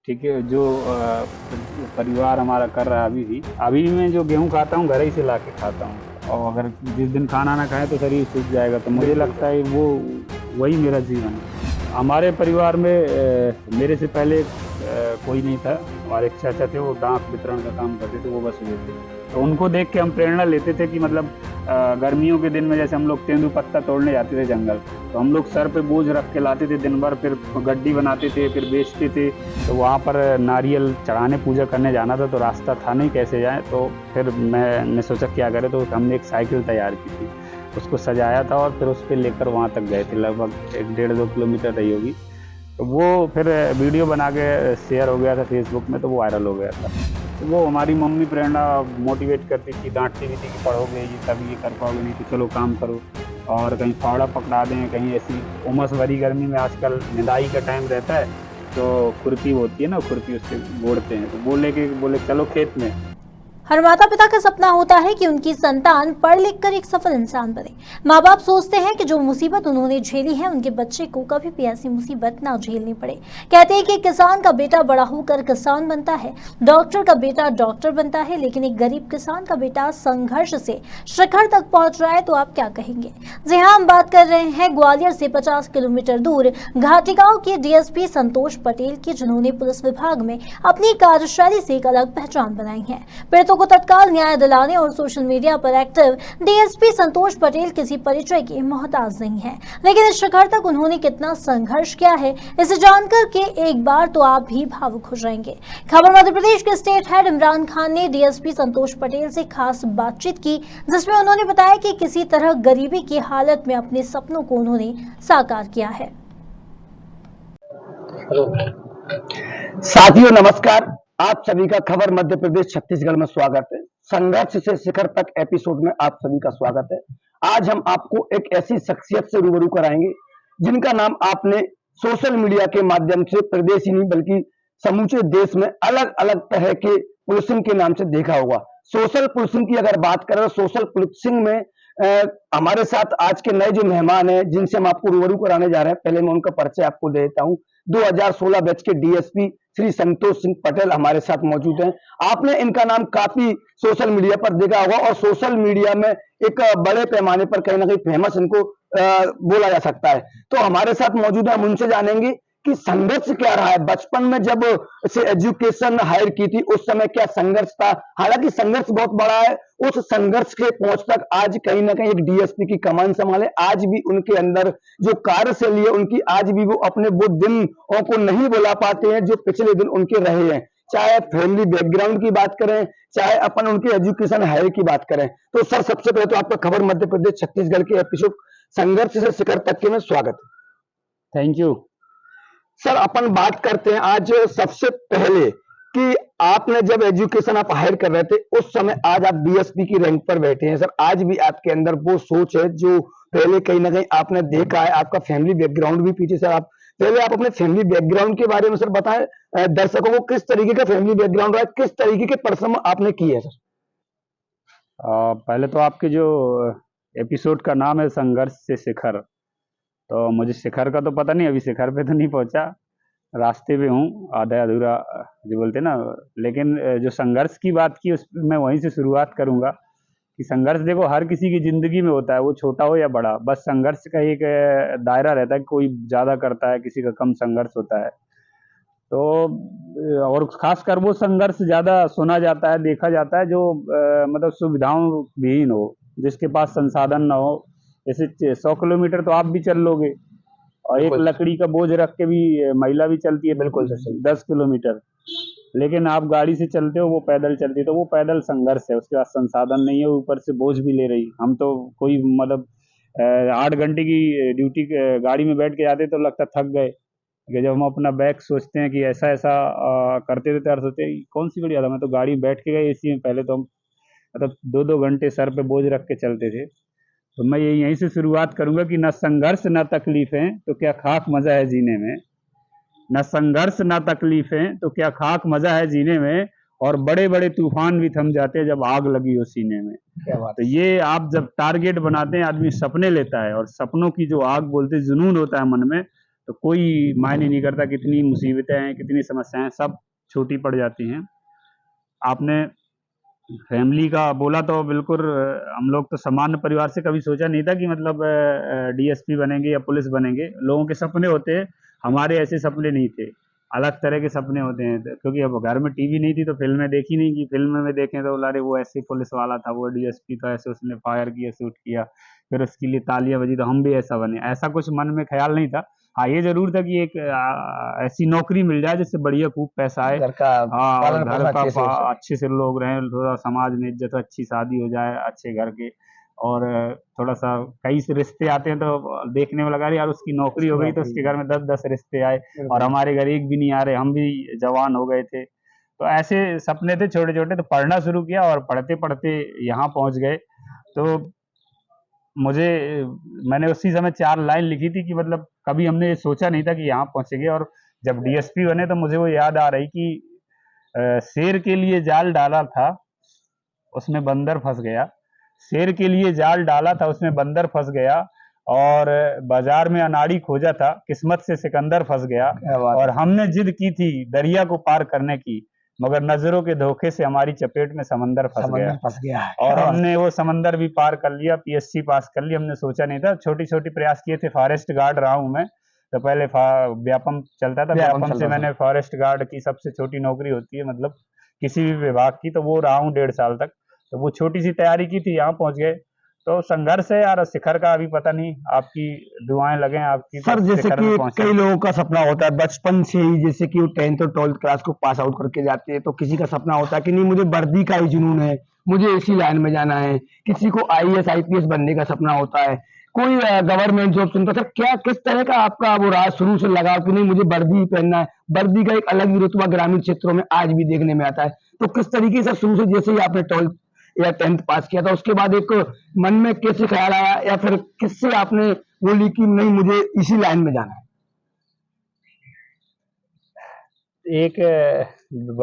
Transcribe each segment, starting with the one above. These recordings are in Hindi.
ठीक है। जो परिवार हमारा कर रहा है अभी भी मैं जो गेहूँ खाता हूँ घर ही से ला के खाता हूँ, और अगर जिस दिन खाना ना खाएं तो शरीर सूख जाएगा, तो मुझे लगता है वो वही मेरा जीवन है। हमारे परिवार में मेरे से पहले कोई नहीं था। हमारे एक चाचा थे, वो डाक वितरण का काम करते थे, वो बस हुए थे। तो उनको देख के हम प्रेरणा लेते थे कि मतलब गर्मियों के दिन में जैसे हम लोग तेंदू पत्ता तोड़ने जाते थे जंगल, तो हम लोग सर पे बोझ रख के लाते थे दिन भर, फिर गड्डी बनाते थे, फिर बेचते थे। तो वहाँ पर नारियल चढ़ाने पूजा करने जाना था, तो रास्ता था नहीं कैसे जाएं, तो फिर मैंने सोचा क्या करें, तो हमने एक साइकिल तैयार की थी, उसको सजाया था और फिर उस पर लेकर वहाँ तक गए थे। लगभग 1-1.5-2 किलोमीटर रही होगी। तो वो फिर वीडियो बना के शेयर हो गया था फेसबुक में, तो वो वायरल हो गया था। तो वो हमारी मम्मी प्रेरणा मोटिवेट करती थी, डांटती भी थी कि पढ़ोगे ये तभी ये कर पाओगे, नहीं तो चलो काम करो। और कहीं फावड़ा पकड़ा दें, कहीं ऐसी उमस भरी गर्मी में आजकल निदाई का टाइम रहता है, तो खुरपी होती है ना, खुरपी उससे गोड़ते हैं, तो बोले चलो खेत में। हर माता पिता का सपना होता है कि उनकी संतान पढ़ लिख कर एक सफल इंसान बने। माँ बाप सोचते हैं कि जो मुसीबत उन्होंने झेली है उनके बच्चे को कभी भी ऐसी मुसीबत ना झेलनी पड़े। कहते हैं कि किसान का बेटा बड़ा होकर किसान बनता है, डॉक्टर का बेटा डॉक्टर बनता है, लेकिन एक गरीब किसान का बेटा संघर्ष से शिखर तक पहुंच रहा है तो आप क्या कहेंगे? जी हाँ, हम बात कर रहे हैं ग्वालियर से 50 किलोमीटर दूर घाटी गाँव के डीएसपी संतोष पटेल की, जिन्होंने पुलिस विभाग में अपनी कार्यशैली से एक अलग पहचान बनाई है। पीड़ितों को तत्काल न्याय दिलाने और सोशल मीडिया पर एक्टिव डीएसपी संतोष पटेल किसी परिचय के मोहताज नहीं है, लेकिन इस शिखर तक उन्होंने कितना संघर्ष किया है, इसे जानकर के एक बार तो आप भी भावुक हो जाएंगे। खबर मध्य प्रदेश के स्टेट हेड इमरान खान ने डीएसपी संतोष पटेल से खास बातचीत की, जिसमें उन्होंने बताया कि किसी तरह गरीबी की हालत में अपने सपनों को उन्होंने साकार किया है। साथियों नमस्कार, आप सभी का खबर मध्य प्रदेश छत्तीसगढ़ में स्वागत है। संघर्ष से शिखर तक एपिसोड में आप सभी का स्वागत है। आज हम आपको एक ऐसी शख्सियत से रूबरू कराएंगे जिनका नाम आपने सोशल मीडिया के माध्यम से प्रदेश ही नहीं बल्कि समूचे देश में अलग अलग तरह के पुलिसिंग के नाम से देखा होगा। सोशल पुलिसिंग की अगर बात करें तो सोशल पुलिसिंग में हमारे साथ आज के नए जो मेहमान हैं जिनसे हम आपको रूबरू कराने जा रहे हैं, पहले मैं उनका परिचय आपको दे देता हूं। 2016 बैच के डीएसपी श्री संतोष सिंह पटेल हमारे साथ मौजूद हैं। आपने इनका नाम काफी सोशल मीडिया पर देखा होगा और सोशल मीडिया में एक बड़े पैमाने पर कहीं ना कहीं फेमस इनको बोला जा सकता है। तो हमारे साथ मौजूद है, हम उनसे जानेंगे कि संघर्ष क्या रहा है। बचपन में जब से एजुकेशन हायर की थी उस समय क्या संघर्ष था, हालांकि संघर्ष बहुत बड़ा है। उस संघर्ष के पहुंच तक आज कहीं ना कहीं एक डीएसपी की कमान संभाले, आज भी उनके अंदर जो कार्यशैली है उनकी, आज भी वो अपने वो दिनों को नहीं बुला पाते हैं जो पिछले दिन उनके रहे हैं। चाहे फैमिली बैकग्राउंड की बात करें, चाहे अपन उनके एजुकेशन हायर की बात करें। तो सर सबसे पहले तो आपका खबर मध्य प्रदेश छत्तीसगढ़ के एपिसोड संघर्ष से शिखर तक के में स्वागत है। Thank you sir. अपन बात करते हैं आज सबसे पहले कि आपने जब एजुकेशन आप हायर कर रहे थे उस समय, आज आप डीएसपी की रैंक पर बैठे हैं सर। आज भी आपके अंदर वो सोच है जो पहले कहीं ना कहीं आपने देखा है। आपका फैमिली बैकग्राउंड भी पीछे सर, आप पहले आप अपने फैमिली बैकग्राउंड के बारे में सर बताएं, दर्शकों को किस तरीके का फैमिली बैकग्राउंड रहा है, किस तरीके के परिश्रम आपने किए है सर। पहले तो आपके जो एपिसोड का नाम है संघर्ष से शिखर, तो मुझे शिखर का तो पता नहीं, अभी शिखर पे तो नहीं पहुंचा, रास्ते पे हूँ, आधा अधूरा जो बोलते हैं ना। लेकिन जो संघर्ष की बात की उस मैं वहीं से शुरुआत करूंगा कि संघर्ष देखो हर किसी की जिंदगी में होता है, वो छोटा हो या बड़ा, बस संघर्ष का एक दायरा रहता है, कोई ज़्यादा करता है, किसी का कम संघर्ष होता है। तो और खासकर वो संघर्ष ज़्यादा सुना जाता है, देखा जाता है जो मतलब सुविधाओं विहीन हो, जिसके पास संसाधन ना हो। जैसे 100 किलोमीटर तो आप भी चल लोगे, और एक लकड़ी का बोझ रख के भी महिला भी चलती है, बिल्कुल 10 किलोमीटर, लेकिन आप गाड़ी से चलते हो, वो पैदल चलती है, तो वो पैदल संघर्ष है। उसके पास संसाधन नहीं है, ऊपर से बोझ भी ले रही। हम तो कोई मतलब 8 घंटे की ड्यूटी गाड़ी में बैठ के जाते तो लगता थक गए, कि जब हम अपना बैग सोचते हैं कि ऐसा ऐसा करते थे, तो सोचते कौन सी बढ़िया था, मैं तो गाड़ी में बैठ के गए एसी में। पहले तो हम मतलब 2-2 घंटे सर पे बोझ रख के चलते थे। तो मैं यहीं से शुरुआत करूंगा कि न संघर्ष न तकलीफें तो क्या खाक मजा है जीने में, न संघर्ष न तकलीफें तो क्या खाक मजा है जीने में, और बड़े बड़े तूफान भी थम जाते हैं जब आग लगी हो सीने में। क्या बात। तो ये आप जब टारगेट बनाते हैं, आदमी सपने लेता है, और सपनों की जो आग बोलते जुनून होता है मन में, तो कोई मायने नहीं करता कितनी मुसीबतें हैं, कितनी समस्याएं हैं, सब छोटी पड़ जाती हैं। आपने फैमिली का बोला तो बिल्कुल हम लोग तो सामान्य परिवार से कभी सोचा नहीं था कि मतलब डीएसपी बनेंगे या पुलिस बनेंगे। लोगों के सपने होते हैं, हमारे ऐसे सपने नहीं थे, अलग तरह के सपने होते हैं। क्योंकि अब घर में टीवी नहीं थी तो फिल्में देखी नहीं, कि फिल्म में देखें तो बोला अरे वो ऐसे पुलिस वाला था, वो डीएसपी था, ऐसे उसने फायर किया, शूट किया, फिर उसके लिए तालियां बजी तो हम भी ऐसा बने। ऐसा कुछ मन में ख्याल नहीं था। हाँ, ये जरूर था कि एक ऐसी नौकरी मिल जाए जिससे बढ़िया खूब पैसा आए, घर का हाँ, और पालन घर पोषण का अच्छे से हो सके। अच्छे से लोग रहें, थोड़ा समाज में इज्जत, अच्छी शादी हो जाए अच्छे घर के, और थोड़ा सा कई से रिश्ते आते हैं तो देखने में लगा रही यार उसकी नौकरी हो गई तो उसके घर में 10-10 रिश्ते आए, और हमारे घर एक भी नहीं आ रहे, हम भी जवान हो गए थे। तो ऐसे सपने थे छोटे छोटे, तो पढ़ना शुरू किया और पढ़ते पढ़ते यहाँ पहुंच गए। तो मुझे मैंने उसी समय 4 लाइन लिखी थी कि मतलब कभी हमने ये सोचा नहीं था कि यहाँ पहुंचेंगे। और जब डीएसपी बने तो मुझे वो याद आ रही कि शेर के लिए जाल डाला था उसमें बंदर फंस गया, शेर के लिए जाल डाला था उसमें बंदर फंस गया, और बाजार में अनाड़ी खोजा था किस्मत से सिकंदर फंस गया, क्या बात और हमने जिद की थी दरिया को पार करने की, मगर नजरों के धोखे से हमारी चपेट में समंदर फंस गया। समंदर फंस गया है। और क्या बात हमने वो समंदर भी पार कर लिया, पीएससी पास कर लिया। हमने सोचा नहीं था, छोटी छोटी प्रयास किए थे। फॉरेस्ट गार्ड रहा हूं मैं, तो पहले व्यापम चलता था, व्यापम व्यापम से चलता था। मैंने फॉरेस्ट गार्ड की सबसे छोटी नौकरी होती है मतलब किसी भी विभाग की, तो वो रहा हूँ 1.5 साल तक। तो वो छोटी सी तैयारी की थी, यहाँ पहुंच गए। तो संघर्ष है यार, शिखर का अभी पता नहीं, आपकी दुआएं लगें आपकी सर, तो जैसे शिखर में कि पहुंचे। कई लोगों का सपना होता है बचपन से ही, जैसे कि वो 10th और 12th क्लास को पास आउट करके जाते हैं, तो किसी का सपना होता है कि नहीं मुझे वर्दी का ही जुनून है, मुझे इसी लाइन में जाना है। किसी को आईएएस आईपीएस बनने का सपना होता है, कोई गवर्नमेंट जॉब चुनता है। सर, क्या किस तरह का आपका वो राज शुरू से लगा कि नहीं मुझे वर्दी ही पहनना है? वर्दी का एक अलग ही रुतबा ग्रामीण क्षेत्रों में आज भी देखने में आता है। तो किस तरीके से शुरू से, जैसे ही आपने 12th या 10th पास किया था, उसके बाद एक मन में कैसे ख्याल आया, या फिर किससे आपने बोली कि नहीं मुझे इसी लाइन में जाना है? एक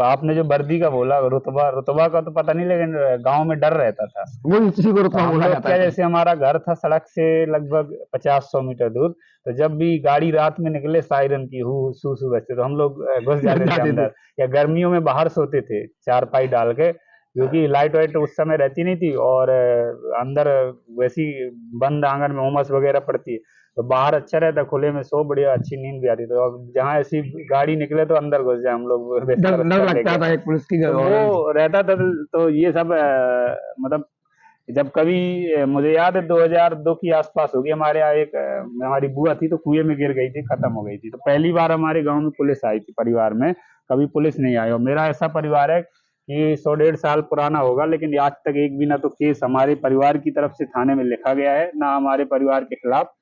आपने जो वर्दी का बोला, रुतबा रुतबा का तो पता नहीं, लेकिन गांव में डर रहता था। वो इसी को तो रुतबा हम बोला लोग जाता क्या, है। जैसे हमारा घर था सड़क से लगभग 50-100 मीटर दूर, तो जब भी गाड़ी रात में निकले सायरन की हु सू सू बजते, तो हम लोग घुस जाते थे अंदर, या गर्मियों में बाहर सोते थे चारपाई डाल के, क्योंकि लाइट वाइट उस समय रहती नहीं थी, और अंदर वैसी बंद आंगन में उमस वगैरह पड़ती है, तो बाहर अच्छा रहता, खुले में सो बढ़िया अच्छी नींद भी आती। तो अब जहाँ ऐसी गाड़ी निकले तो अंदर घुस जाए हम लोग डर बिस्तर डर उस्तर लगता लेके, था एक पुलिस की तो वो रहता था। तो ये सब मतलब जब कभी मुझे याद है 2002 की आसपास होगी, हमारे यहाँ एक हमारी बुआ थी तो कुएं में गिर गई थी, खत्म हो गई थी। तो पहली बार हमारे गांव में पुलिस आई थी, परिवार में कभी पुलिस नहीं आई। और मेरा ऐसा परिवार है कि 100-150 साल पुराना होगा, लेकिन आज तक एक भी ना तो केस हमारे परिवार की तरफ से थाने में लिखा गया है, ना हमारे परिवार के खिलाफ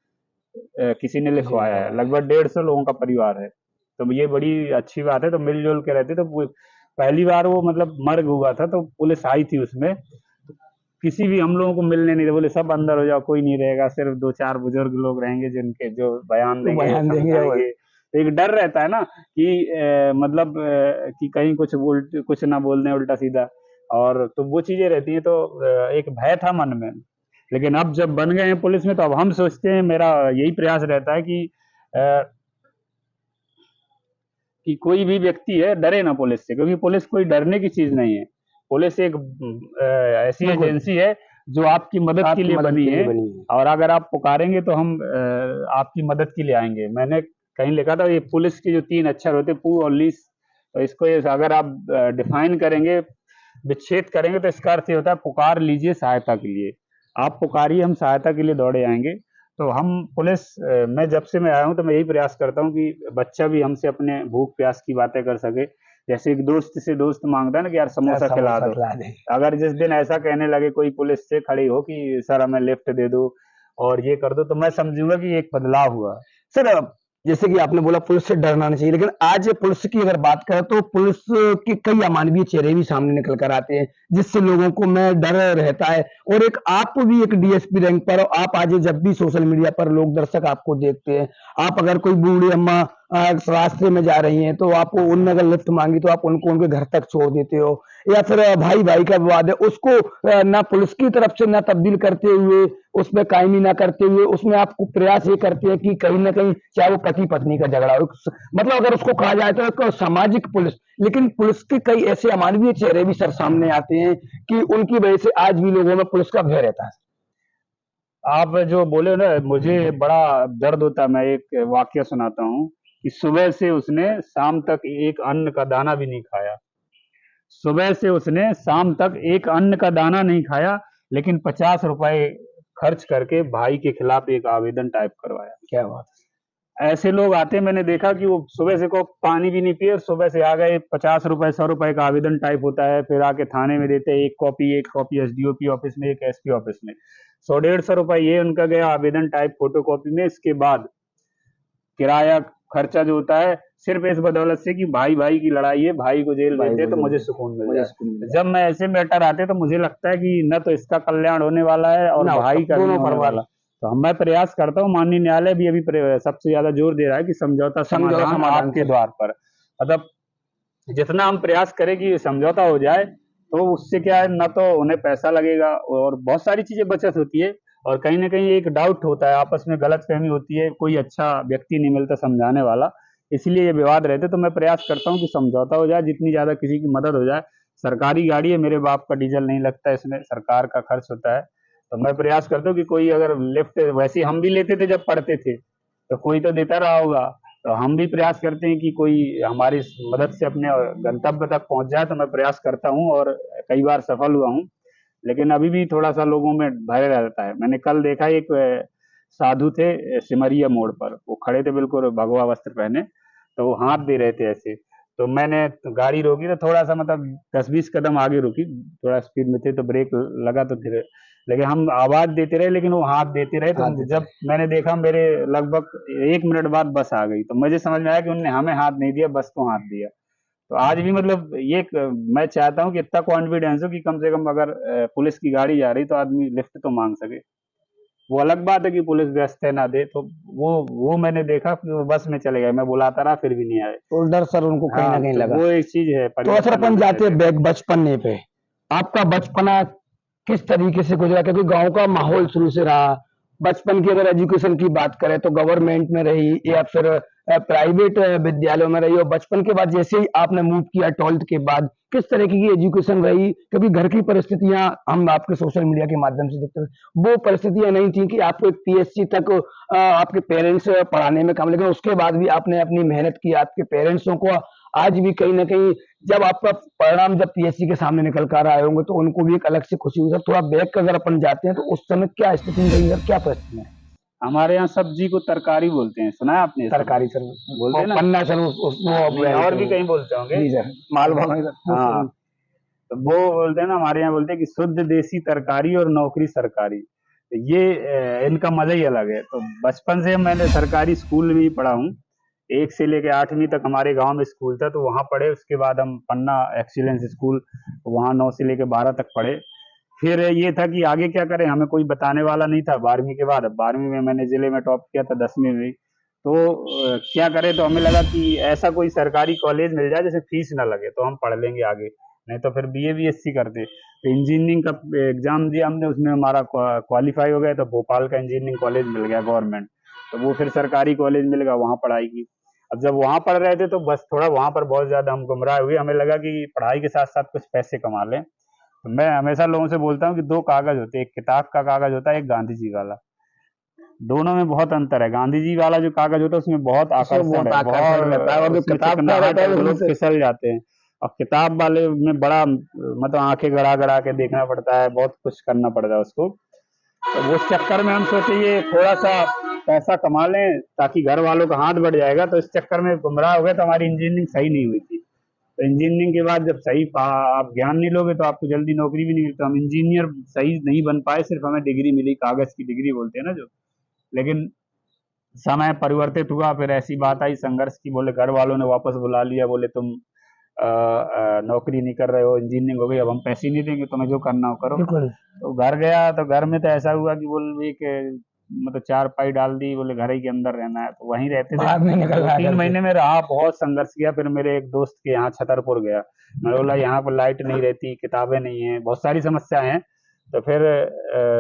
किसी ने लिखवाया है। लगभग 150 लोगों का परिवार है, तो ये बड़ी अच्छी बात है। तो मिलजुल के रहते। तो पहली बार वो मतलब मर्ग हुआ था तो पुलिस आई थी उसमें, किसी भी हम लोगों को मिलने नहीं दे, बोले सब अंदर हो जाओ, कोई नहीं रहेगा, सिर्फ 2-4 बुजुर्ग लोग रहेंगे जिनके जो बयान देंगे, समझाएंगे। तो एक डर रहता है ना कि मतलब कि कहीं कुछ ना बोल दें उल्टा सीधा, और तो वो चीजें रहती हैं। तो एक भय था मन में। लेकिन अब जब बन गए हैं पुलिस में, तो अब हम सोचते हैं, मेरा यही प्रयास रहता है कि कोई भी व्यक्ति है डरे ना पुलिस से, क्योंकि पुलिस कोई डरने की चीज नहीं है। पुलिस एक ऐसी एजेंसी है जो आपकी मदद के लिए बनी है, और अगर आप पुकारेंगे तो हम आपकी मदद के लिए आएंगे। मैंने कहीं लिखा था, ये पुलिस के जो 3 अक्षर होते, पू और लीस, तो इसको अगर आप डिफाइन करेंगे, विच्छेद करेंगे, तो इसका अर्थ ये होता है पुकार लीजिए सहायता के लिए। आप पुकारिए, हम सहायता के लिए दौड़े आएंगे। तो हम पुलिस मैं जब से मैं आया हूँ तो मैं यही प्रयास करता हूँ कि बच्चा भी हमसे अपने भूख प्यास की बातें कर सके। जैसे एक दोस्त से दोस्त मांगता है ना कि यार समोसा खिला दो, अगर जिस दिन ऐसा कहने लगे कोई पुलिस से खड़ी हो कि सर हमें लिफ्ट दे दो और ये कर दो, तो मैं समझूंगा कि एक बदलाव हुआ। सर, जैसे कि आपने बोला पुलिस से डरना नहीं चाहिए, लेकिन आज पुलिस की अगर बात करें तो पुलिस के कई अमानवीय चेहरे भी सामने निकल कर आते हैं, जिससे लोगों को में डर रहता है। और एक आप भी एक डीएसपी रैंक पर, आप आज जब भी सोशल मीडिया पर लोग दर्शक आपको देखते हैं, आप अगर कोई बूढ़ी अम्मा रास्ते में जा रही हैं तो आपको उनने अगर लिफ्ट मांगी तो आप उनको उनके घर तक छोड़ देते हो, या फिर भाई भाई का विवाद है उसको ना पुलिस की तरफ से ना तब्दील करते हुए, उसमें कायमी ना करते हुए, उसमें आपको प्रयास ये करते हैं कि कहीं ना कहीं चाहे वो पति पत्नी का झगड़ा हो, मतलब अगर उसको कहा जाए तो एक सामाजिक पुलिस। लेकिन पुलिस के कई ऐसे अमानवीय चेहरे भी सर सामने आते हैं कि उनकी वजह से आज भी लोगों में पुलिस का भय रहता है। आप जो बोले ना, मुझे बड़ा दर्द होता है। मैं एक वाकया सुनाता हूँ कि सुबह से उसने शाम तक एक अन्न का दाना भी नहीं खाया। सुबह से उसने शाम तक एक अन्न का दाना नहीं खाया, लेकिन 50 रुपए खर्च करके भाई के खिलाफ एक आवेदन टाइप करवाया। क्या बात ऐसे लोग आते हैं, मैंने देखा कि वो सुबह से को पानी भी नहीं पिए और सुबह से आ गए, 50 रुपए 100 रुपए का आवेदन टाइप होता है, फिर आके थाने में देते हैं एक कॉपी एसडीओपी ऑफिस में, एक एसपी ऑफिस में। 100-150 रुपए ये उनका गया आवेदन टाइप फोटो कॉपी में। इसके बाद किराया खर्चा जो होता है, सिर्फ इस बदौलत से कि भाई भाई की लड़ाई है, भाई को जेल भेज दे तो मुझे सुकून मिल जाए। जब मैं ऐसे मैटर आते तो मुझे लगता है कि न तो इसका कल्याण होने वाला है और भाई का भी दोनों होने परिवार। वाला। तो मैं प्रयास करता हूँ, माननीय न्यायालय भी अभी सबसे ज्यादा जोर दे रहा है कि समझौता समाधान आपके द्वार पर। मतलब जितना हम प्रयास करें कि समझौता हो जाए, तो उससे क्या है, न तो उन्हें पैसा लगेगा और बहुत सारी चीजें बचत होती है, और कहीं ना कहीं एक डाउट होता है, आपस में गलतफहमी होती है, कोई अच्छा व्यक्ति नहीं मिलता समझाने वाला, इसलिए ये विवाद रहते। तो मैं प्रयास करता हूँ कि समझौता हो जाए, जितनी ज्यादा किसी की मदद हो जाए। सरकारी गाड़ी है, मेरे बाप का डीजल नहीं लगता इसमें, सरकार का खर्च होता है। तो मैं प्रयास करता हूँ कि कोई अगर लिफ्ट, वैसे हम भी लेते थे जब पढ़ते थे, तो कोई तो देता रहा होगा। तो हम भी प्रयास करते हैं कि कोई हमारी मदद से अपने गंतव्य तक पहुंच जाए। तो मैं प्रयास करता हूँ और कई बार सफल हुआ हूँ, लेकिन अभी भी थोड़ा सा लोगों में भय रहता है। मैंने कल देखा, एक साधु थे सिमरिया मोड़ पर, वो खड़े थे बिल्कुल भगवा वस्त्र पहने, तो वो हाथ दे रहे थे ऐसे। तो मैंने गाड़ी रोकी, तो थोड़ा सा मतलब 10-20 कदम आगे रुकी, थोड़ा स्पीड में थे तो ब्रेक लगा तो फिर, लेकिन हम आवाज देते रहे लेकिन वो हाथ देते रहे। तो जब मैंने देखा, मेरे लगभग 1 मिनट बाद बस आ गई, तो मुझे समझ में आया कि उन्होंने हमें हाथ नहीं दिया, बस को हाथ दिया। तो आज भी मतलब मैं चाहता हूँ कि इतना कॉन्फिडेंस हो कि कम से कम अगर पुलिस की गाड़ी जा रही तो आदमी लिफ्ट तो मांग सके। वो अलग बात है कि पुलिस व्यस्त है ना दे, तो वो मैंने देखा कि वो बस में चले गए, मैं बुलाता रहा फिर भी नहीं आए। तो डर सर उनको कहीं ना हाँ, कहीं तो लगा। वो एक चीज है। तो सर अपन जाते हैं बैक बचपने पे, आपका बचपना किस तरीके से गुजरा, क्योंकि गांव का माहौल शुरू से रहा। बचपन की अगर एजुकेशन की बात करें तो गवर्नमेंट में रही या फिर प्राइवेट विद्यालयों में रही, और बचपन के बाद जैसे ही आपने मूव किया 12th के बाद, किस तरीके की एजुकेशन रही, क्योंकि घर की परिस्थितियां हम आपके सोशल मीडिया के माध्यम से देखते हैं, वो परिस्थितियां नहीं थी कि आपको एक पीएससी तक आपके पेरेंट्स पढ़ाने में काम, लेकिन उसके बाद भी आपने अपनी मेहनत की। आपके पेरेंट्सों को आज भी कहीं ना कहीं जब आपका परिणाम जब पीएससी के सामने निकल कर आए होंगे तो उनको भी एक अलग से खुशी हुई। सर थोड़ा बैक अगर अपन जाते हैं तो उस समय क्या स्थिति रही सर, क्या परिस्थिति है? हमारे यहाँ सब्जी को तरकारी बोलते हैं, सुना है आपने? तरकारी सर बोलते हैं ना, पन्ना सर और भी कहीं बोलते होंगे। जी सर, मालवा में हाँ, तो वो बोलते हैं ना, हमारे यहाँ बोलते हैं कि शुद्ध देसी तरकारी और नौकरी सरकारी। तो ये इनका मजा ही अलग है। तो बचपन से मैंने सरकारी स्कूल में ही पढ़ा हूँ। 1 से लेके 8वीं तक हमारे गांव में स्कूल था, तो वहाँ पढ़े। उसके बाद हम पन्ना एक्सीलेंस स्कूल, वहाँ 9 से लेके 12 तक पढ़े। फिर ये था कि आगे क्या करें, हमें कोई बताने वाला नहीं था 12वीं के बाद। 12वीं में मैंने जिले में टॉप किया था, 10वीं में। तो क्या करें, तो हमें लगा कि ऐसा कोई सरकारी कॉलेज मिल जाए जिसे फीस ना लगे, तो हम पढ़ लेंगे आगे, नहीं तो फिर बीए बीएससी करते। तो इंजीनियरिंग का एग्जाम दिया हमने, उसमें हमारा क्वालिफाई हो गया, तो भोपाल का इंजीनियरिंग कॉलेज मिल गया गवर्नमेंट। तो वो फिर सरकारी कॉलेज मिल गया, वहाँ पढ़ाई की। अब जब वहाँ पढ़ रहे थे तो बस थोड़ा वहाँ पर बहुत ज्यादा हम गुमराह हुए। हमें लगा कि पढ़ाई के साथ साथ कुछ पैसे कमा लें। तो मैं हमेशा लोगों से बोलता हूँ कि 2 कागज होते हैं, एक किताब का कागज होता है, एक गांधी जी वाला। दोनों में बहुत अंतर है। गांधी जी वाला जो कागज होता है उसमें बहुत आकर्षण है, रहता है, और जो उसमें किताब का चिकनाहट रहता है, है लोग उसमें फिसल जाते हैं। और किताब वाले में बड़ा मतलब आंखें गड़ा गड़ा के देखना पड़ता है, बहुत कुछ करना पड़ता है उसको। तो वो चक्कर में हम सोचे ये थोड़ा सा पैसा कमा लें ताकि घर वालों का हाथ बढ़ जाएगा। तो इस चक्कर में गुमराह हो गए, तो हमारी इंजीनियरिंग सही नहीं हुई थी। तो इंजीनियरिंग के बाद जब सही आप ज्ञान नहीं लोगे तो आपको जल्दी नौकरी भी नहीं मिलती। हम इंजीनियर सही नहीं बन पाए, सिर्फ हमें डिग्री मिली, कागज की डिग्री बोलते हैं ना जो। लेकिन समय परिवर्तित हुआ, फिर ऐसी बात आई संघर्ष की, बोले घर वालों ने वापस बुला लिया, बोले तुम नौकरी नहीं कर रहे हो, इंजीनियरिंग हो गई, अब हम पैसे नहीं देंगे, तुम्हें जो करना हो करो। तो घर गया, तो घर में तो ऐसा हुआ कि बोल एक मतलब चारपाई डाल दी, बोले घर ही के अंदर रहना है, तो वहीं रहते थे। बाहर नहीं निकलना है 3 घर से। महीने में रहा, बहुत संघर्ष किया। फिर मेरे एक दोस्त के यहाँ छतरपुर गया, मैंने बोला यहाँ पर लाइट नहीं रहती, किताबें नहीं है, बहुत सारी समस्याएं हैं। तो फिर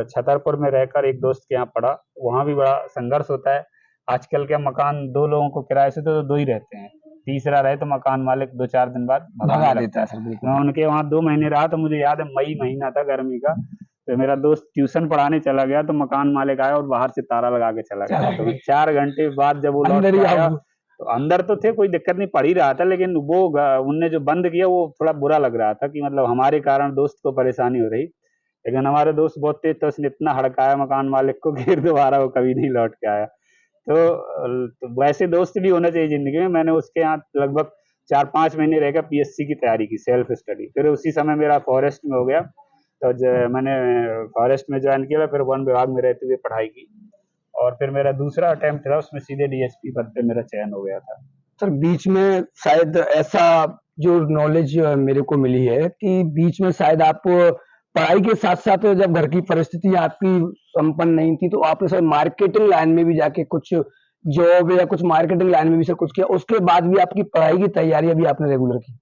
छतरपुर में रहकर एक दोस्त के यहाँ पढ़ा, वहाँ भी बड़ा संघर्ष होता है। आजकल क्या मकान 2 लोगों को किराए से तो 2 ही रहते हैं, तीसरा रहे तो मकान मालिक 2-4 दिन बाद भगा भगाने देता लगता है है। सर, मैं बिल्कुल। उनके वहाँ 2 महीने रहा, तो मुझे याद है मई महीना था गर्मी का, तो मेरा दोस्त ट्यूशन पढ़ाने चला गया, तो मकान मालिक आया और बाहर से ताला लगा के चला गया। तो 4 घंटे बाद जब वो लौट अंदर के ही आया, आप तो अंदर तो थे, कोई दिक्कत नहीं, पढ़ ही रहा था, लेकिन वो उनने जो बंद किया वो थोड़ा बुरा लग रहा था कि मतलब हमारे कारण दोस्त को परेशानी हो रही। लेकिन हमारे दोस्त बहुत तेज, तो उसने इतना हड़काया मकान मालिक को कि फिर दोबारा वो कभी नहीं लौट के आया। तो वैसे दोस्त भी होना चाहिए जिंदगी में। मैंने उसके यहाँ लगभग 4-5 महीने रहकर पीएससी की तैयारी की, सेल्फ स्टडी। फिर उसी समय मेरा फॉरेस्ट में हो गया, तो मैंने फॉरेस्ट में ज्वाइन किया, फिर वन विभाग में रहते हुए पढ़ाई की, और फिर मेरा दूसरा अटेम्प्ट था, उसमें सीधे डीएसपी पद पे मेरा चयन हो गया था। सर बीच में शायद ऐसा जो नॉलेज मेरे को मिली है कि बीच में शायद आप पढ़ाई के साथ साथ जब घर की परिस्थिति आपकी संपन्न नहीं थी, तो आपने सर मार्केटिंग लाइन में भी जाके कुछ जॉब या कुछ मार्केटिंग लाइन में भी सर कुछ किया, उसके बाद भी आपकी पढ़ाई की तैयारी अभी आपने रेगुलर की।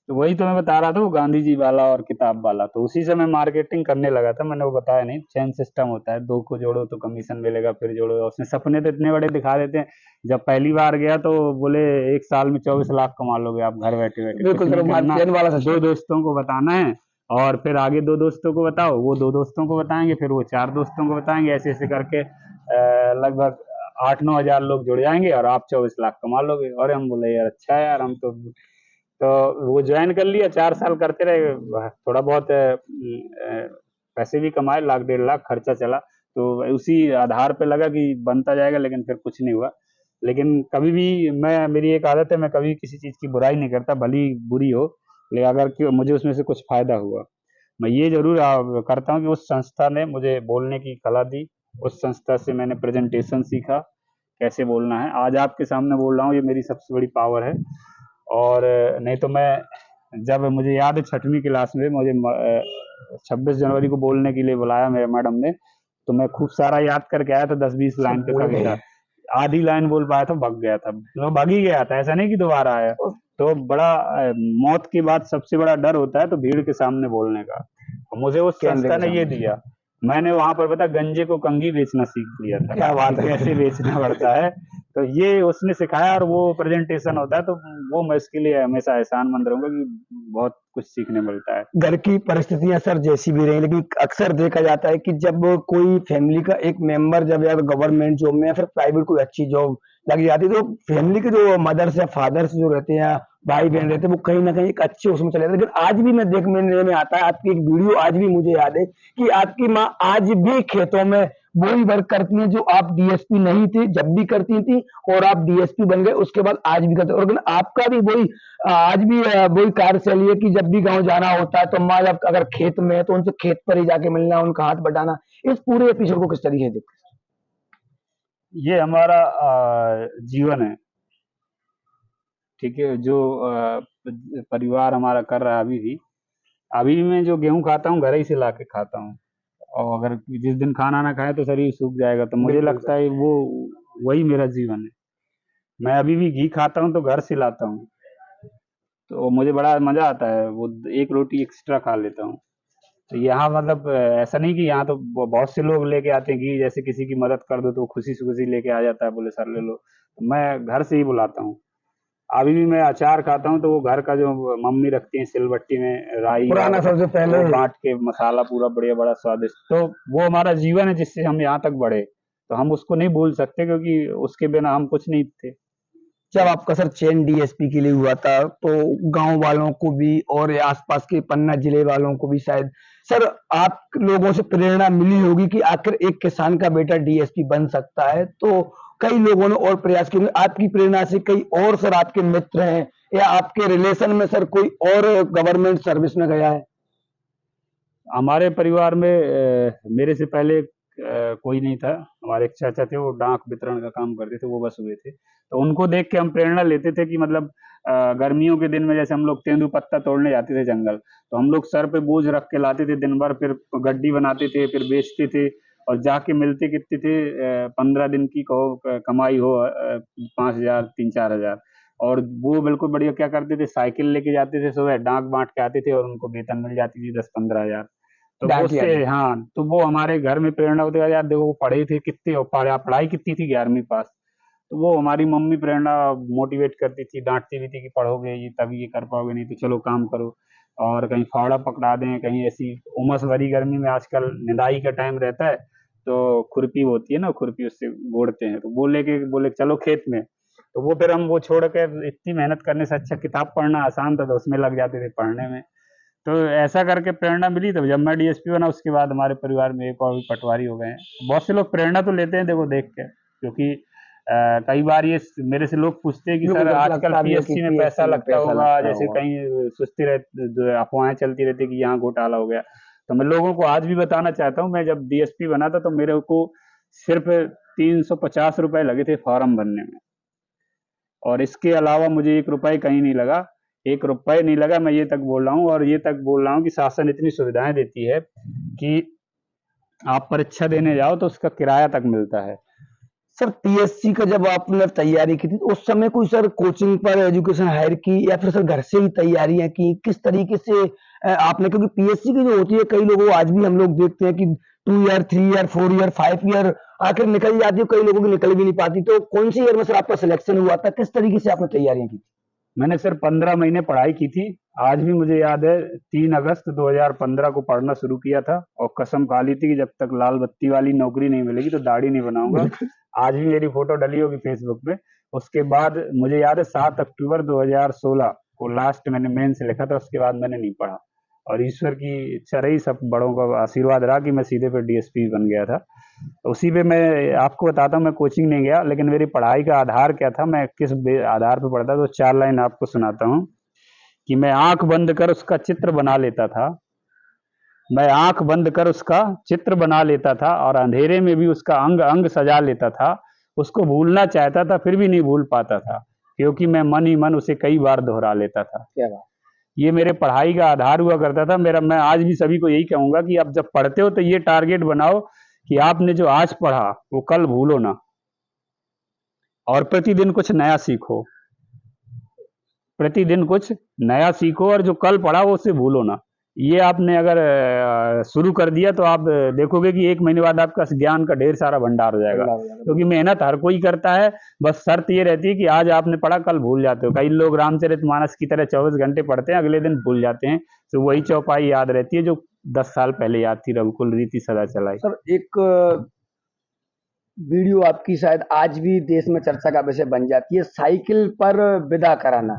तो वही तो मैं बता रहा था, वो गांधी जी वाला और किताब वाला, तो उसी से मैं मार्केटिंग करने लगा था। मैंने वो बताया नहीं, चेन सिस्टम होता है, 2 को जोड़ो तो कमीशन मिलेगा, फिर जोड़ो। उसमें सपने तो इतने बड़े दिखा देते हैं। जब पहली बार गया तो बोले 1 साल में 24 लाख कमा लोगे आप घर बैठे बैठे, कुछ बिल्कुल सर, नहीं करना, चेन वाला 2 सिस्टम। दोस्तों को बताना है, और फिर आगे 2 दोस्तों को बताओ, वो 2 दोस्तों को बताएंगे, फिर वो 4 दोस्तों को बताएंगे, ऐसे ऐसे करके लगभग 8-9 हजार लोग जुड़ जाएंगे और आप 24 लाख कमा लोगे। और हम बोले यार अच्छा है यार, हम तो वो ज्वाइन कर लिया, 4 साल करते रहे, थोड़ा बहुत पैसे भी कमाए, 1-1.5 लाख खर्चा चला, तो उसी आधार पे लगा कि बनता जाएगा, लेकिन फिर कुछ नहीं हुआ। लेकिन कभी भी मेरी एक आदत है, मैं कभी किसी चीज़ की बुराई नहीं करता, भली बुरी हो, लेकिन अगर मुझे उसमें से कुछ फायदा हुआ, मैं ये जरूर करता हूँ कि उस संस्था ने मुझे बोलने की कला दी, उस संस्था से मैंने प्रेजेंटेशन सीखा, कैसे बोलना है। आज आपके सामने बोल रहा हूँ, ये मेरी सबसे बड़ी पावर है। और नहीं तो मैं, जब मुझे याद है 6वीं क्लास में मुझे 26 जनवरी को बोलने के लिए बुलाया मेरे मैडम ने, तो मैं खूब सारा याद करके आया था, 10-20 लाइन पे कविता, आधी लाइन बोल पाया था, भग गया था, तो भग ही गया था, ऐसा नहीं कि दोबारा आया। तो बड़ा मौत के बाद सबसे बड़ा डर होता है तो भीड़ के सामने बोलने का, और मुझे उस संस्था ने ये दिया। मैंने वहां पर पता गंजे को कंघी बेचना सीख लिया था, क्या बात है। कैसे बेचना पड़ता है, तो ये उसने सिखाया। और वो प्रेजेंटेशन होता है, तो वो मैं इसके लिए हमेशा एहसानमंद रहूंगा कि बहुत कुछ सीखने मिलता है। घर की परिस्थितियां सर जैसी भी रही, लेकिन अक्सर देखा जाता है कि जब कोई फैमिली का एक मेंबर जब या गवर्नमेंट जॉब में या फिर प्राइवेट कोई अच्छी जॉब लग जाती है, तो फैमिली के जो मदर्स या फादर्स जो रहते हैं, भाई बहन रहते हैं, वो कहीं ना कहीं एक अच्छे उसमें चले जाते हैं। लेकिन आज भी मैं देखने में आता है, आपकी एक वीडियो आज भी मुझे याद है कि आपकी माँ आज भी खेतों में वही वर्क करती हैं जो आप डीएसपी नहीं थे जब भी करती थी, और आप डीएसपी बन गए उसके बाद आज भी करते हो। लेकिन आपका भी वही आज भी वही कार्यशैली है कि जब भी गांव जाना होता है तो माँ जब अगर खेत में है तो उनसे खेत पर ही जाके मिलना, उनका हाथ बटाना। इस पूरे एपिसोड को किस तरीके से देखते हैं? ये हमारा जीवन है, ठीक है, जो परिवार हमारा कर रहा है। अभी भी मैं जो गेहूं खाता हूँ घर ही से ला के खाता हूँ, और अगर जिस दिन खाना ना खाए तो शरीर सूख जाएगा, तो मुझे बिल्कुल लगता है वो वही मेरा जीवन है। मैं अभी भी घी खाता हूँ तो घर से लाता हूँ, तो मुझे बड़ा मजा आता है, वो 1 रोटी एक्स्ट्रा खा लेता हूँ। तो यहाँ मतलब ऐसा नहीं कि यहाँ तो बहुत से लोग लेके आते हैं घी, जैसे किसी की मदद कर दो तो वो खुशी से खुशी लेके आ जाता है, बोले सर ले लो, तो मैं घर से ही बुलाता हूँ। अभी भी मैं अचार खाता हूँ तो वो घर का जो मम्मी रखती है सिलबट्टी में, राई पुराना सबसे पहले वो बांट के मसाला पूरा बढ़िया, बड़ा स्वादिष्ट, तो वो हमारा जीवन है जिससे हम यहाँ तक बढ़े, तो हम उसको नहीं भूल सकते, क्योंकि उसके बिना हम कुछ नहीं थे। जब आपका सर चयन डीएसपी के लिए हुआ था तो गांव वालों को भी और आसपास के पन्ना जिले वालों को भी शायद सर आप लोगों से प्रेरणा मिली होगी कि आखिर एक किसान का बेटा डीएसपी बन सकता है, तो कई लोगों ने और प्रयास किए। आपकी प्रेरणा से कई और सर आपके मित्र हैं या आपके रिलेशन में सर कोई और गवर्नमेंट सर्विस में गया है? हमारे परिवार में मेरे से पहले कोई नहीं था। हमारे एक चाचा थे, वो डाक वितरण का काम करते थे, वो बस हुए थे, तो उनको देख के हम प्रेरणा लेते थे कि मतलब गर्मियों के दिन में जैसे हम लोग तेंदू पत्ता तोड़ने जाते थे जंगल, तो हम लोग सर पे बोझ रख के लाते थे दिन भर, फिर गड्डी बनाते थे, फिर बेचते थे, और जाके मिलते कितने थे, 15 दिन की कहो कमाई हो 5,000 3-4 हज़ार, और वो बिल्कुल बढ़िया क्या करते थे, साइकिल लेके जाते थे, सुबह डाक बांट के आते थे और उनको वेतन मिल जाती थी 10-15 हज़ार। तो वो डांटिया उससे, जी। हाँ, तो वो हमारे घर में प्रेरणा होती है, यार देखो वो पढ़े थे कितने, और पढ़ाई कितनी थी 11वीं पास। तो वो हमारी मम्मी प्रेरणा मोटिवेट करती थी, डांटती भी थी कि पढ़ोगे ये तभी ये कर पाओगे, नहीं तो चलो काम करो। और कहीं फावड़ा पकड़ा दें, कहीं ऐसी उमस भरी गर्मी में, आजकल निदाई का टाइम रहता है, तो खुरपी होती है ना, खुरपी उससे गोड़ते हैं, तो वो लेके बोले चलो खेत में। तो वो फिर हम वो छोड़ कर, इतनी मेहनत करने से अच्छा किताब पढ़ना आसान था, तो उसमें लग जाते थे पढ़ने में। तो ऐसा करके प्रेरणा मिली, तब जब मैं डीएसपी बना उसके बाद हमारे परिवार में एक और भी पटवारी हो गए हैं। बहुत से लोग प्रेरणा तो लेते हैं देखो देख के, क्योंकि कई बार ये मेरे से लोग पूछते हैं कि बिल्कुल सर बिल्कुल आजकल लगता भी है कि पीएससी में पैसा पीएससी में लगता पैसा होगा, लगता जैसे होगा। कहीं सुस्ती रहती, अफवाहें चलती रहती कि यहाँ घोटाला हो गया। तो मैं लोगों को आज भी बताना चाहता हूँ, मैं जब डीएसपी बना था तो मेरे को सिर्फ 350 रुपए लगे थे फॉर्म भरने में, और इसके अलावा मुझे 1 रुपए कहीं नहीं लगा। 1 रुपए नहीं लगा, मैं ये तक बोल रहा हूँ, और ये तक बोल रहा हूँ कि शासन इतनी सुविधाएं देती है कि आप परीक्षा देने जाओ तो उसका किराया तक मिलता है। सर पीएससी का जब आपने तैयारी की थी तो उस समय कोई सर कोचिंग पर एजुकेशन हायर की या फिर सर घर से ही तैयारियां की, किस तरीके से आपने, क्योंकि पीएससी की जो होती है कई लोगों आज भी हम लोग देखते हैं कि 2 ईयर 3 ईयर 4 ईयर 5 ईयर आखिर निकल जाती है, कई लोगों की निकल भी नहीं पाती, तो कौन सी ईयर में सर आपका सिलेक्शन हुआ था, किस तरीके से आपने तैयारियां की थी? मैंने सिर्फ 15 महीने पढ़ाई की थी। आज भी मुझे याद है 3 अगस्त 2015 को पढ़ना शुरू किया था, और कसम खा ली थी कि जब तक लाल बत्ती वाली नौकरी नहीं मिलेगी तो दाढ़ी नहीं बनाऊंगा। आज भी मेरी फोटो डली होगी फेसबुक पे। उसके बाद मुझे याद है 7 अक्टूबर 2016 को लास्ट मैंने मेंस लिखा था, उसके बाद मैंने नहीं पढ़ा, और ईश्वर की इच्छा रही, सब बड़ों का आशीर्वाद रहा कि मैं सीधे फिर डीएसपी बन गया था। तो उसी पे मैं आपको बताता हूँ, मैं कोचिंग नहीं गया, लेकिन मेरी पढ़ाई का आधार क्या था, मैं किस आधार पे पढ़ता, तो 4 लाइन आपको सुनाता हूँ कि मैं आंख बंद कर उसका चित्र बना लेता था। मैं आंख बंद कर उसका चित्र बना लेता था, और अंधेरे में भी उसका अंग अंग सजा लेता था। उसको भूलना चाहता था फिर भी नहीं भूल पाता था, क्योंकि मैं मन ही मन उसे कई बार दोहरा लेता था। क्या बात। ये मेरे पढ़ाई का आधार हुआ करता था मेरा। मैं आज भी सभी को यही कहूंगा कि आप जब पढ़ते हो तो ये टारगेट बनाओ कि आपने जो आज पढ़ा वो कल भूलो ना, और प्रतिदिन कुछ नया सीखो। प्रतिदिन कुछ नया सीखो, और जो कल पढ़ा वो उसे भूलो ना। ये आपने अगर शुरू कर दिया तो आप देखोगे कि 1 महीने बाद आपका ज्ञान का ढेर सारा भंडार हो जाएगा, क्योंकि मेहनत हर कोई करता है। बस शर्त ये रहती है कि आज आपने पढ़ा कल भूल जाते हो। कई लोग रामचरितमानस की तरह 24 घंटे पढ़ते हैं, अगले दिन भूल जाते हैं। तो वही चौपाई याद रहती है जो 10 साल पहले याद थी, रघुकुल रीति सदा चलाई। सर एक वीडियो आपकी शायद आज भी देश में चर्चा का विषय बन जाती है, साइकिल पर विदा कराना।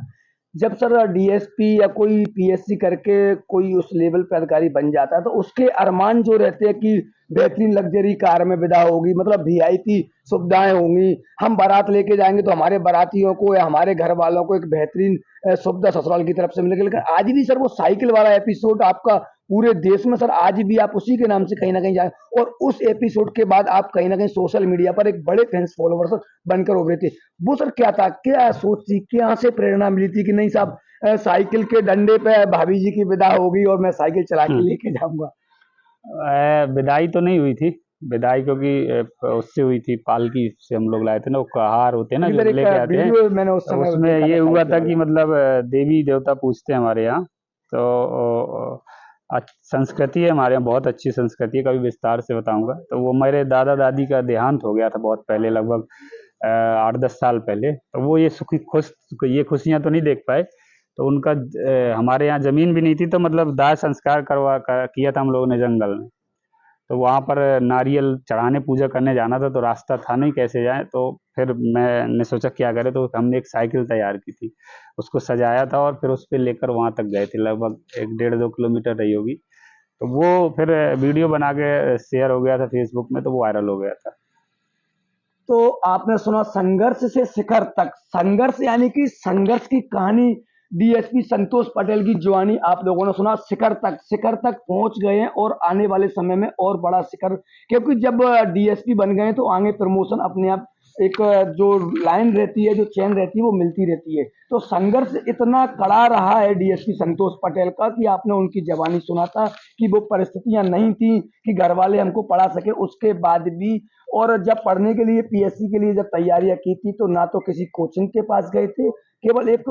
जब सर डीएसपी या कोई पीएससी करके कोई उस लेवल पे अधिकारी बन जाता है तो उसके अरमान जो रहते हैं कि बेहतरीन लग्जरी कार में विदा होगी, मतलब वीआईपी सुविधाएं होंगी, हम बारात लेके जाएंगे तो हमारे बारातियों को या हमारे घर वालों को एक बेहतरीन सुविधा ससुराल की तरफ से मिलेगी। लेकिन आज भी सर वो साइकिल वाला एपिसोड आपका पूरे देश में सर आज भी आप उसी के नाम से कहीं ना कहीं जाए, और उस एपिसोड के बाद आप कहीं ना कहीं सोशल मीडिया पर एक बड़े फैंस फॉलोवर्स बनकर उभरे थे। वो सर क्या था, क्या सोच थी, क्या से प्रेरणा मिली थी कि नहीं साहब साइकिल के डंडे पे भाभी जी की विदा होगी और मैं साइकिल चला के लेके जाऊंगा? विदाई तो नहीं हुई थी, विदाई क्योंकि उससे हुई थी, पालकी से हम लोग लाए थे ना, वो कहार होते हैं ना जो लेके आते हैं। वीडियो मैंने उस तो समय उसमें देखा ये था हुआ साइकिल था कि वाला। मतलब देवी देवता पूजते हैं हमारे यहाँ, तो संस्कृति है हमारे यहाँ, बहुत अच्छी संस्कृति है, कभी विस्तार से बताऊंगा। तो वो मेरे दादा दादी का देहांत हो गया था बहुत पहले, लगभग 8-10 साल पहले। तो वो ये खुशियां तो नहीं देख पाए। तो उनका हमारे यहाँ जमीन भी नहीं थी, तो मतलब दाह संस्कार किया था हम लोगों ने जंगल में। तो वहाँ पर नारियल चढ़ाने पूजा करने जाना था, तो रास्ता था नहीं कैसे जाए। तो फिर मैंने सोचा क्या करें, तो हमने एक साइकिल तैयार की थी, उसको सजाया था और फिर उस पर लेकर वहाँ तक गए थे, लगभग 1-1.5-2 किलोमीटर रही होगी। तो वो फिर वीडियो बना के शेयर हो गया था फेसबुक में, तो वो वायरल हो गया था। तो आपने सुना संघर्ष से शिखर तक, संघर्ष यानी कि संघर्ष की कहानी डीएसपी संतोष पटेल की जवानी आप लोगों ने सुना, शिखर तक पहुंच गए हैं और आने वाले समय में और बड़ा शिखर, क्योंकि जब डीएसपी बन गए तो आगे प्रमोशन अपने आप एक जो लाइन रहती है, जो चेन रहती है, वो मिलती रहती है। तो संघर्ष इतना कड़ा रहा है डीएसपी संतोष पटेल का कि आपने उनकी जवानी सुना था कि वो परिस्थितियां नहीं थी कि घर वाले हमको पढ़ा सके, उसके बाद भी। और जब पढ़ने के लिए पीएससी के लिए जब तैयारियां की थी तो ना तो किसी कोचिंग के पास गए थे, केवल एक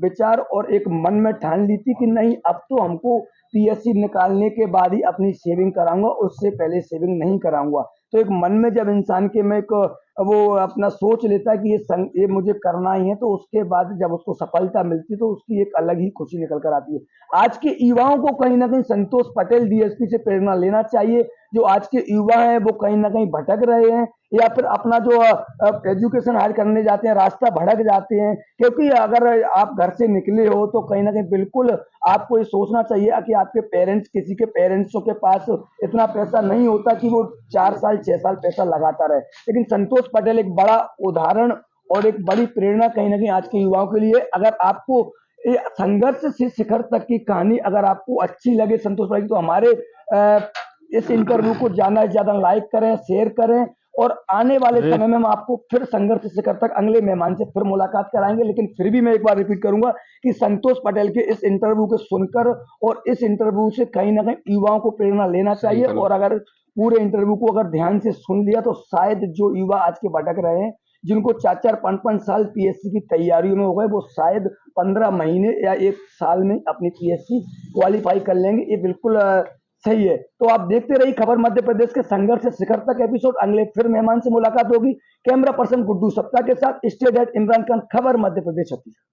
विचार और एक मन में ठान ली थी कि नहीं, अब तो हमको पीएससी निकालने के बाद ही अपनी सेविंग कराऊंगा, उससे पहले सेविंग नहीं कराऊंगा। तो एक मन में जब इंसान के में एक वो अपना सोच लेता है कि ये मुझे करना ही है, तो उसके बाद जब उसको सफलता मिलती है तो उसकी एक अलग ही खुशी निकल कर आती है। आज के युवाओं को कहीं ना कहीं संतोष पटेल डीएसपी से प्रेरणा लेना चाहिए। जो आज के युवा हैं वो कहीं ना कहीं भटक रहे हैं, या फिर अपना जो एजुकेशन हायर करने जाते हैं रास्ता भटक जाते हैं। क्योंकि अगर आप घर से निकले हो तो कहीं ना कहीं बिल्कुल आपको ये सोचना चाहिए कि आपके पेरेंट्स, किसी के पेरेंट्सों के पास इतना पैसा नहीं होता कि वो 4 साल 6 साल पैसा लगाता रहे। लेकिन संतोष पटेल एक बड़ा उदाहरण और एक बड़ी प्रेरणा कहीं ना कहीं आज के युवाओं के लिए। अगर आपको ये संघर्ष से शिखर तक की कहानी अगर आपको अच्छी लगे संतोष पटेल की, तो हमारे इस इंटरव्यू को ज्यादा से ज्यादा लाइक करें, शेयर करें। और आने वाले समय में हम आपको फिर संघर्ष से शिखर तक अगले मेहमान से फिर मुलाकात कराएंगे। लेकिन फिर भी मैं एक बार रिपीट करूंगा कि संतोष पटेल के इस इंटरव्यू को सुनकर और इस इंटरव्यू से कहीं ना कहीं युवाओं को प्रेरणा लेना चाहिए। और अगर पूरे इंटरव्यू को अगर ध्यान से सुन लिया तो शायद जो युवा आज के भटक रहे हैं, जिनको 4-4 5-5 साल पीएससी की तैयारियों में हो गए, वो शायद 15 महीने या 1 साल में अपनी पीएससी क्वालिफाई कर लेंगे। ये बिल्कुल सही है। तो आप देखते रहिए खबर मध्य प्रदेश के संघर्ष से शिखर तक एपिसोड। अगले फिर मेहमान से मुलाकात होगी। कैमरा पर्सन गुड्डू सप्ताह के साथ। स्टे दैट इमरान खान, खबर मध्य प्रदेश छत्तीसगढ़।